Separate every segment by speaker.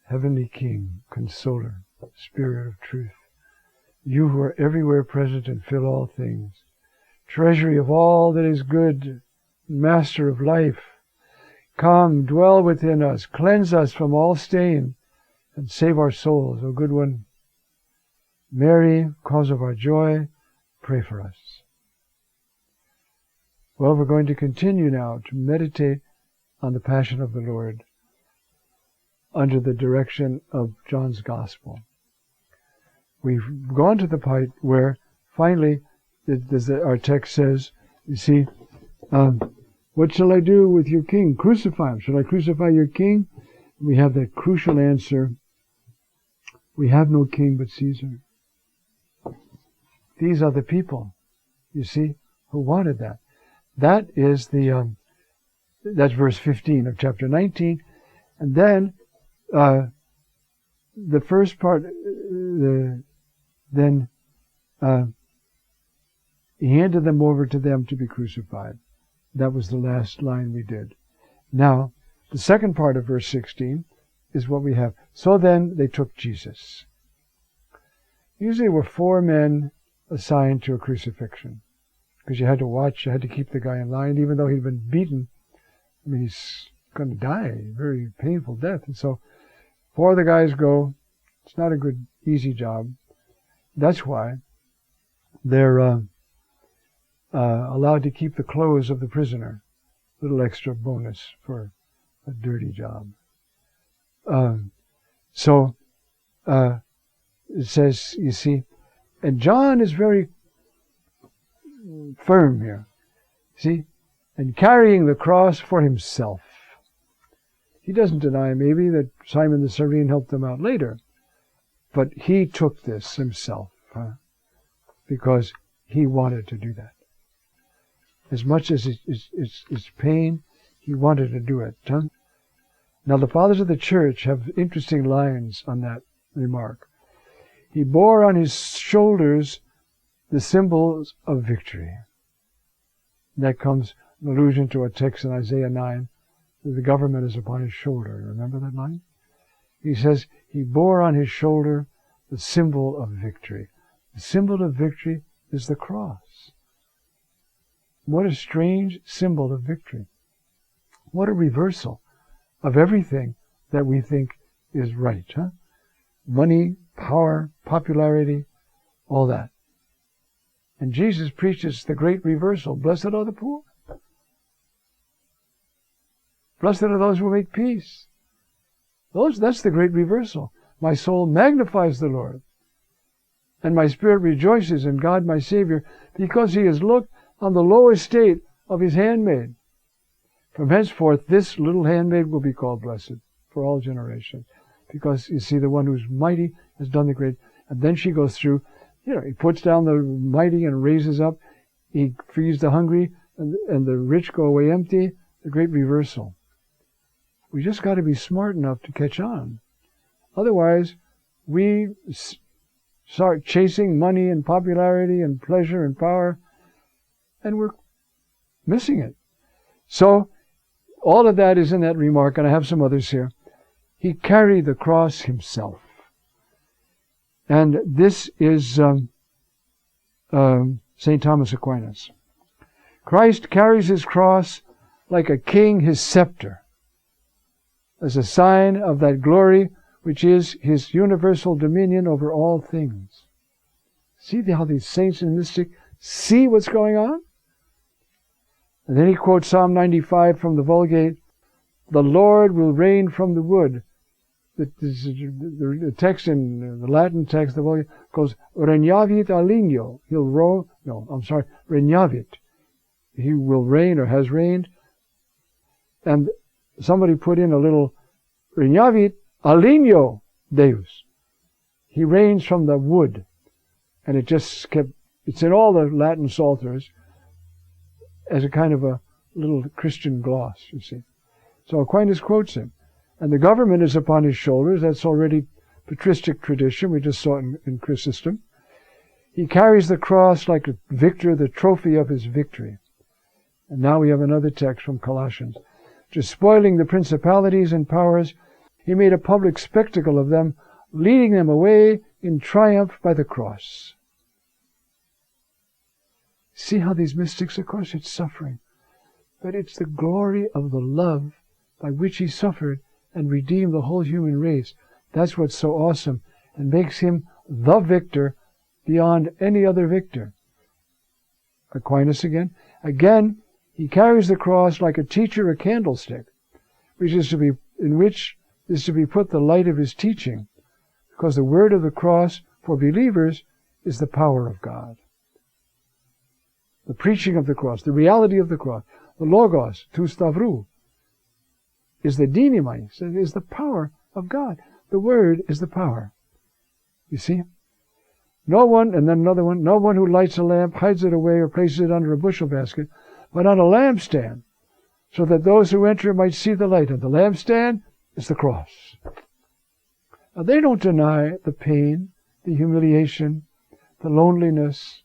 Speaker 1: Heavenly King, Consoler, Spirit of truth, you who are everywhere present and fill all things, treasury of all that is good, Master of life, come, dwell within us, cleanse us from all stain, and save our souls, O good one. Mary, cause of our joy, pray for us. Well, we're going to continue now to meditate on the Passion of the Lord under the direction of John's Gospel. We've gone to the part where finally our text says, you see, what shall I do with your king? Crucify him. Shall I crucify your king? We have that crucial answer. We have no king but Caesar. These are the people, you see, who wanted that. That is that's verse 15 of chapter 19. And then, the first part, then he handed them over to them to be crucified. That was the last line we did. Now, the second part of verse 16 is what we have. So then they took Jesus. Usually there were 4 men assigned to a crucifixion, because you had to watch, you had to keep the guy in line, even though he'd been beaten. I mean, he's going to die, very painful death. And so 4 of the guys go. It's not a good, easy job. That's why they're allowed to keep the clothes of the prisoner. A little extra bonus for a dirty job. It says, you see, and John is very firm here. See? And carrying the cross for himself. He doesn't deny maybe that Simon the Cyrene helped them out later. But he took this himself. Because he wanted to do that. As much as it's pain, he wanted to do it. Now the fathers of the church have interesting lines on that remark. He bore on his shoulders the symbols of victory. That comes an allusion to a text in Isaiah 9, that the government is upon his shoulder. Remember that line? He says, he bore on his shoulder the symbol of victory. The symbol of victory is the cross. What a strange symbol of victory. What a reversal of everything that we think is right. Money, power, popularity, all that. And Jesus preaches the great reversal. Blessed are the poor. Blessed are those who make peace. That's the great reversal. My soul magnifies the Lord, and my spirit rejoices in God my Savior, because he has looked on the low estate of his handmaid. From henceforth this little handmaid will be called blessed for all generations. Because, you see, the one who's mighty has done the great. And then she goes through, he puts down the mighty and raises up. He feeds the hungry, and the rich go away empty. The great reversal. We just got to be smart enough to catch on. Otherwise, we start chasing money and popularity and pleasure and power, and we're missing it. So, all of that is in that remark, and I have some others here. He carried the cross himself. And this is St. Thomas Aquinas. Christ carries his cross like a king his scepter, as a sign of that glory which is his universal dominion over all things. See how these saints and mystics see what's going on? And then he quotes Psalm 95 from the Vulgate, the Lord will reign from the wood. The text in the Latin text, the Vulgate, goes, regnavit alignio. Regnavit. He will reign or has reigned. And somebody put in a little, regnavit alignio Deus. He reigns from the wood. And it's in all the Latin psalters as a kind of a little Christian gloss, you see. So Aquinas quotes him. And the government is upon his shoulders. That's already patristic tradition. We just saw it in Chrysostom. He carries the cross like a victor, the trophy of his victory. And now we have another text from Colossians. Despoiling the principalities and powers, He made a public spectacle of them, leading them away in triumph by the cross. See how these mystics, of course, it's suffering, but it's the glory of the love by which he suffered and redeemed the whole human race. That's what's so awesome and makes him the victor beyond any other victor. Aquinas again. Again, he carries the cross like a teacher a candlestick, in which is to be put the light of his teaching, because the word of the cross for believers is the power of God. The preaching of the cross, the reality of the cross, the logos, tu stavru, is the dynamite, is the power of God. The word is the power. You see? No one, and then another one, no one who lights a lamp hides it away or places it under a bushel basket, but on a lampstand, so that those who enter might see the light. And the lampstand is the cross. Now, they don't deny the pain, the humiliation, the loneliness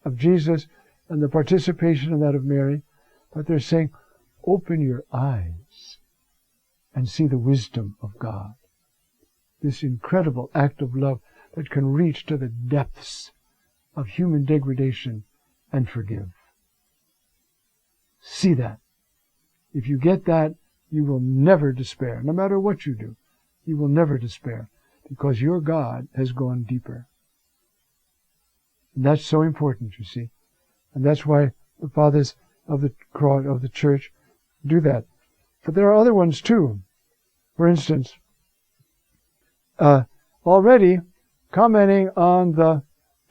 Speaker 1: of Jesus and the participation in that of Mary, but they're saying, open your eyes and see the wisdom of God. This incredible act of love that can reach to the depths of human degradation and forgive. See that. If you get that, you will never despair. No matter what you do, you will never despair, because your God has gone deeper. And that's so important, you see. And that's why the fathers of the church do that. But there are other ones too. For instance, already commenting on the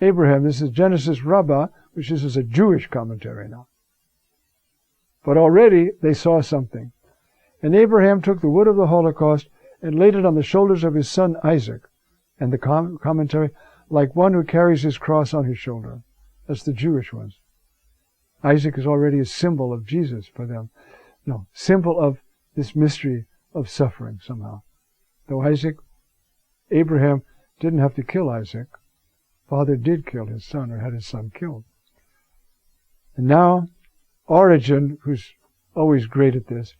Speaker 1: Abraham, this is Genesis Rabbah, which is a Jewish commentary now. But already they saw something. And Abraham took the wood of the Holocaust and laid it on the shoulders of his son Isaac. And the commentary, like one who carries his cross on his shoulder. That's the Jewish ones. Isaac is already a symbol of Jesus for them. No, symbol of this mystery of suffering somehow. Though Abraham didn't have to kill Isaac. Father did kill his son, or had his son killed. And now, Origen, who's always great at this,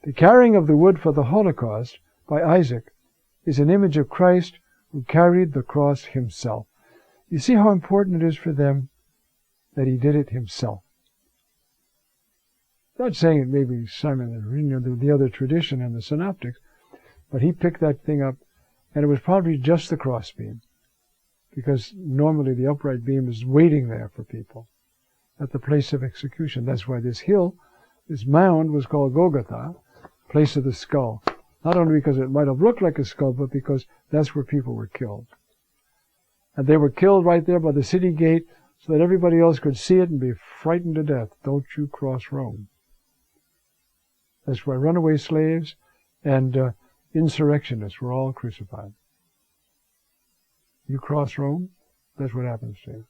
Speaker 1: the carrying of the wood for the Holocaust by Isaac is an image of Christ who carried the cross himself. You see how important it is for them that he did it himself. Not saying it may be Simon, the other tradition and the synoptics, but he picked that thing up, and it was probably just the crossbeam, because normally the upright beam is waiting there for people at the place of execution. That's why this hill, this mound, was called Golgotha, place of the skull. Not only because it might have looked like a skull, but because that's where people were killed. And they were killed right there by the city gate so that everybody else could see it and be frightened to death. Don't you cross Rome. That's why runaway slaves and insurrectionists were all crucified. You cross Rome, that's what happens to you.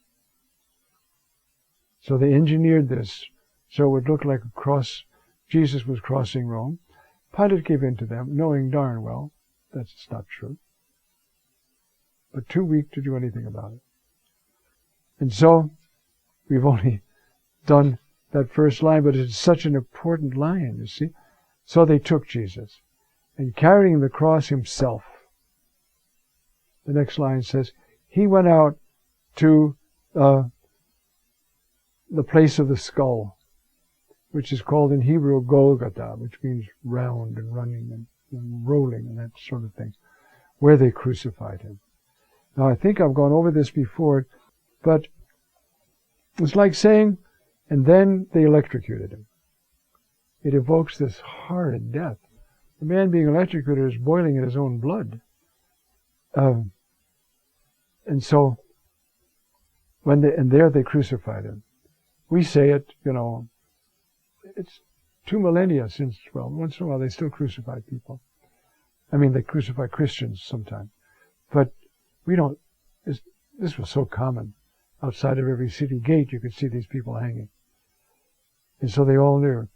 Speaker 1: So they engineered this so it would look like a cross. Jesus was crossing Rome. Pilate gave in to them, knowing darn well that's not true, but too weak to do anything about it. And so we've only done that first line, but it's such an important line, you see. So they took Jesus, and carrying the cross himself. The next line says, he went out to the place of the skull, which is called in Hebrew Golgotha, which means round and running and rolling and that sort of thing, where they crucified him. Now, I think I've gone over this before, but it's like saying, and then they electrocuted him. It evokes this horrid death. The man being electrocuted is boiling in his own blood. And so, there they crucified him. We say it, it's 2 millennia since, well, once in a while they still crucify people. I mean, they crucify Christians sometimes. But we don't, this was so common. Outside of every city gate, you could see these people hanging. And so they all knew.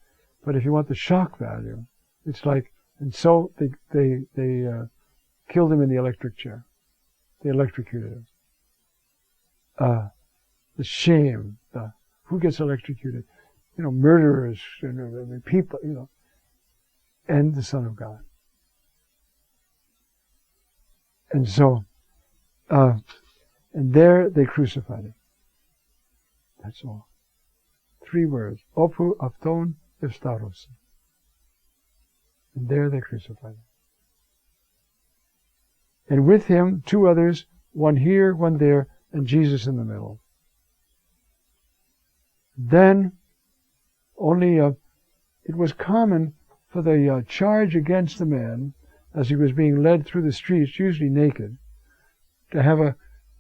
Speaker 1: But if you want the shock value, it's like, and so they killed him in the electric chair. They electrocuted him. The shame, who gets electrocuted? Murderers, people, and the Son of God. And so, and there they crucified him. That's all. 3 words. Opu avton efstaros. And there they crucified him. And with him 2 others, one here, one there, and Jesus in the middle. Then, only it was common for the charge against the man, as he was being led through the streets, usually naked, to have a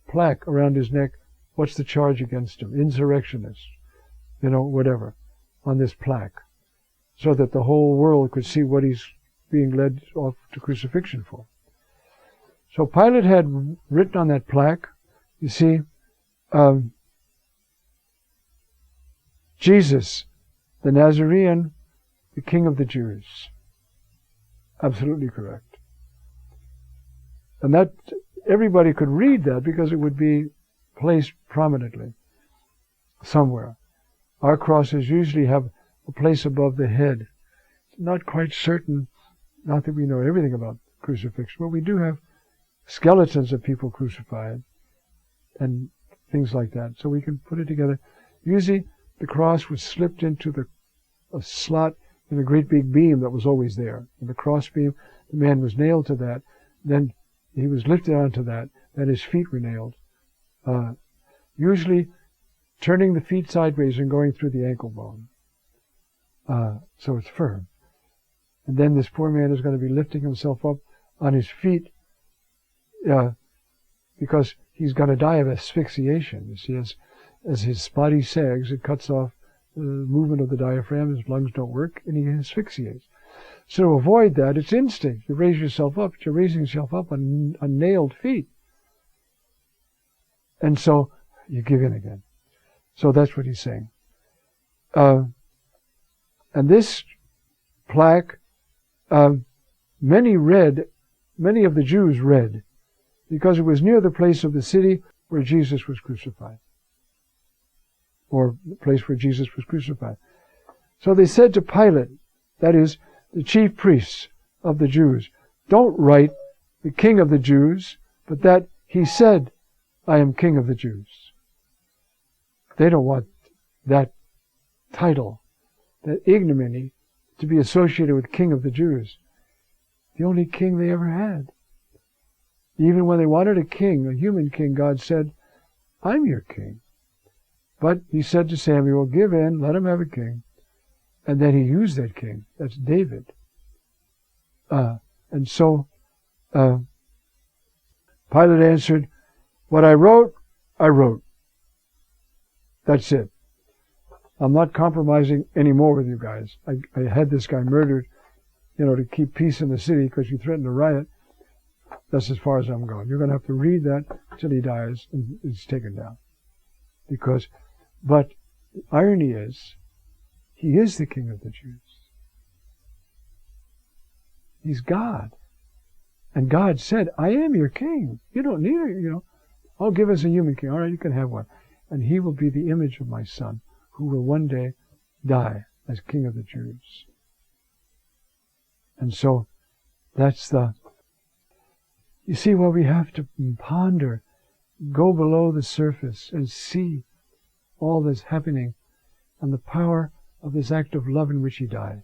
Speaker 1: plaque around his neck. What's the charge against him? Insurrectionist, whatever, on this plaque, so that the whole world could see what he's being led off to crucifixion for. So Pilate had written on that plaque, you see, Jesus, the Nazarene, the King of the Jews. Absolutely correct. And that everybody could read that because it would be placed prominently somewhere. Our crosses usually have a place above the head. Not quite certain, not that we know everything about crucifixion, but we do have skeletons of people crucified and things like that. So we can put it together. Usually the cross was slipped into a slot in a great big beam that was always there. And the cross beam, the man was nailed to that. Then he was lifted onto that. Then his feet were nailed. Usually turning the feet sideways and going through the ankle bone. So it's firm. And then this poor man is going to be lifting himself up on his feet because he's going to die of asphyxiation. You see, as his body sags, it cuts off the movement of the diaphragm, his lungs don't work, and he asphyxiates. So to avoid that, it's instinct. You raise yourself up, but you're raising yourself up on nailed feet. And so you give in again. So that's what he's saying. And this plaque, many of the Jews read, because it was near the place of the city where Jesus was crucified. Or the place where Jesus was crucified. So they said to Pilate, that is, the chief priests of the Jews, don't write the King of the Jews, but that he said, I am King of the Jews. They don't want that title, that ignominy, to be associated with King of the Jews. The only king they ever had. Even when they wanted a king, a human king, God said, I'm your king. But he said to Samuel, give in, let him have a king. And then he used that king. That's David. And so Pilate answered, what I wrote, I wrote. That's it. I'm not compromising anymore with you guys. I had this guy murdered, to keep peace in the city because you threatened a riot. That's as far as I'm going. You're going to have to read that till he dies and it's taken down. But the irony is, he is the King of the Jews. He's God. And God said, I am your king. You don't need it, Oh, give us a human king. All right, you can have one. And he will be the image of my son, who will one day die as King of the Jews. And so, that's you see what we have to ponder, go below the surface and see all that's happening and the power of this act of love in which he died.